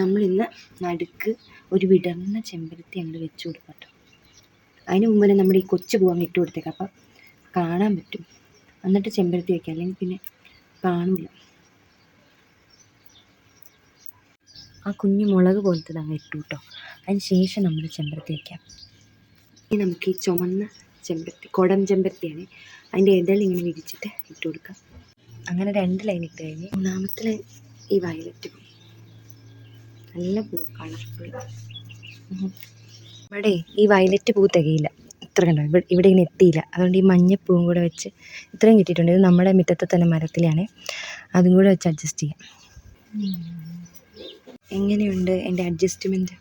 നമ്മളിന്ന് നടുക്ക് ഒരു വിടർന്ന ചെമ്പരത്തി അങ്ങോട്ട് വെച്ച് കൊടുക്കാം കേട്ടോ. അതിന് മുമ്പ് തന്നെ നമ്മുടെ ഈ കൊച്ചു പൂവ് അങ്ങ് ഇട്ട് കൊടുത്തേക്കാം, അപ്പം കാണാൻ പറ്റും. എന്നിട്ട് ചെമ്പരത്തി വയ്ക്കാം, അല്ലെങ്കിൽ പിന്നെ കാണില്ല. ആ കുഞ്ഞു മുളക് പോലത്തത് അങ്ങ് ഇട്ടു കേട്ടോ. അതിന് ശേഷം നമ്മൾ ചെമ്പരത്തി വയ്ക്കാം. ഇനി നമുക്ക് ഈ ചുമന്ന ചെമ്പരത്തി, കുടം ചെമ്പരത്തിയാണ്, അതിൻ്റെ ഇതളിങ്ങനെ വിരിച്ചിട്ട് ഇട്ട് കൊടുക്കാം. അങ്ങനെ 2 ലൈൻ ഇട്ട് കഴിഞ്ഞ് 3ാമത്തെ ലൈൻ ഈ വയലറ്റ് പൂ, നല്ല പൂ, കളർഫുൾ. ഇവിടെ ഈ വയലറ്റ് പൂ തികയില്ല, ഇത്ര കണ്ടോ, ഇവിടെ ഇങ്ങനെ എത്തിയില്ല. അതുകൊണ്ട് ഈ മഞ്ഞപ്പൂവും കൂടെ വെച്ച് ഇത്രയും കിട്ടിയിട്ടുണ്ട്. ഇത് നമ്മുടെ മുറ്റത്തെ തന്നെ മരത്തിലാണ്, അതും കൂടെ വെച്ച് അഡ്ജസ്റ്റ് ചെയ്യാം. എങ്ങനെയുണ്ട് എൻ്റെ അഡ്ജസ്റ്റ്മെൻറ്റ്?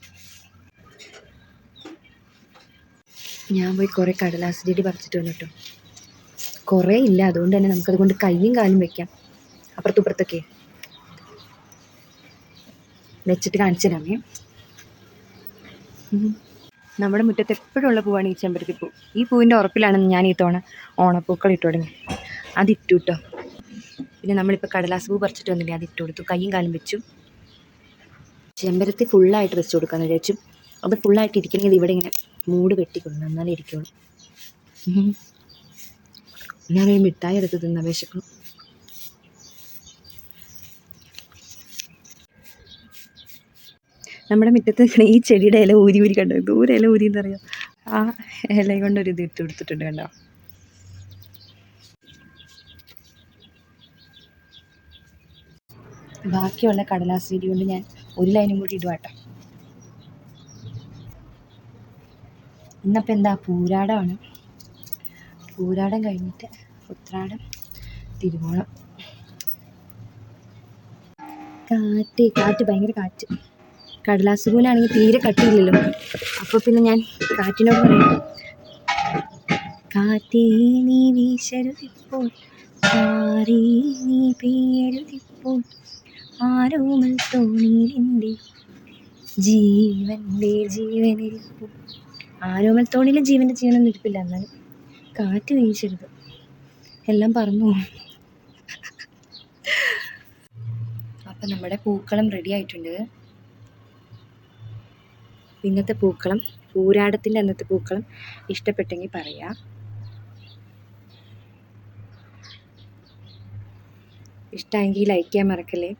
ഞാൻ പോയി കുറേ കടലാസ് ചെടി പറിച്ചിട്ട് വന്നിട്ടോ. കുറേ ഇല്ല, അതുകൊണ്ട് തന്നെ നമുക്കത് കൊണ്ട് കൈയും കാലും വെക്കാം. അപ്പുറത്തുപ്പുറത്തൊക്കെ വെച്ചിട്ട് കാണിച്ചു തരാമേ. നമ്മുടെ മുറ്റത്ത് എപ്പോഴും ഉള്ള പൂവാണ് ഈ ചെമ്പരത്തി പൂ. ഈ പൂവിൻ്റെ ഉറപ്പിലാണ് ഞാൻ ഈ തവണ ഓണപ്പൂക്കൾ ഇട്ട് തുടങ്ങി. അതിട്ടു കേട്ടോ. പിന്നെ നമ്മളിപ്പോൾ കടലാസ് പൂ പറിച്ചിട്ട് വന്നില്ലേ, അതിട്ട് കൊടുത്തു, കൈയും കാലും വെച്ചു. ചെമ്പരത്തി ഫുള്ളായിട്ട് വെച്ച് കൊടുക്കാമെന്ന് വിചാരിച്ചു. അത് ഫുള്ളായിട്ട് ഇരിക്കണമെങ്കിൽ ഇവിടെ ഇങ്ങനെ മൂട് വെട്ടിക്കൊള്ളു, എന്നാലേ ഇരിക്കുള്ളൂ. ഞാനൊരു മിഠായി എടുത്ത് തിന്ന വിശക്കണം. നമ്മുടെ മുറ്റത്ത് നിൽക്കണ ഈ ചെടിയുടെ ഇല ഊരി കണ്ടോ, ദൂരെ ഇല ഊരി എന്നറിയാം. ആ ഇല കൊണ്ടൊരു ഇത് ഇട്ട് കൊടുത്തിട്ടുണ്ട് കണ്ടോ. ബാക്കിയുള്ള കടലാസ് ചെടി കൊണ്ട് ഞാൻ ഒരു ലൈനും കൂടി ഇടുവാട്ടോ. ഇന്നപ്പോൾ എന്താ, പൂരാടമാണ്. പൂരാടം കഴിഞ്ഞിട്ട് ഉത്രാടം, തിരുവോണം. കാറ്റ് ഭയങ്കര കാറ്റ്. കടലാസ് പൂവിനാണെങ്കിൽ തീരെ കട്ടിയില്ലല്ലോ, അപ്പോൾ പിന്നെ ഞാൻ കാറ്റിനോട് പറയും, കാറ്റേ നീ വീശരുതിപ്പോൾ, കാറേ നീ പെയ്യരുതിപ്പോൾ, ആരോമൽ തോണിയിലെൻ്റെ ജീവൻ്റെ ജീവനിരിപ്പു. ആരോമൽ തോണിയിലെ ജീവൻ്റെ ജീവനൊന്നും ഇരിപ്പില്ല, എന്നാലും കാറ്റ് വീശരുത്, എല്ലാം പറന്നു പോകും. അപ്പം നമ്മുടെ പൂക്കളം റെഡി ആയിട്ടുണ്ട്. ഇന്നത്തെ പൂക്കളം, പൂരാടത്തിൻ്റെ അന്നത്തെ പൂക്കളം ഇഷ്ടപ്പെട്ടെങ്കിൽ പറയാം. ഇഷ്ടമെങ്കിൽ ലൈക്ക് ചെയ്യാൻ മറക്കല്ലേ.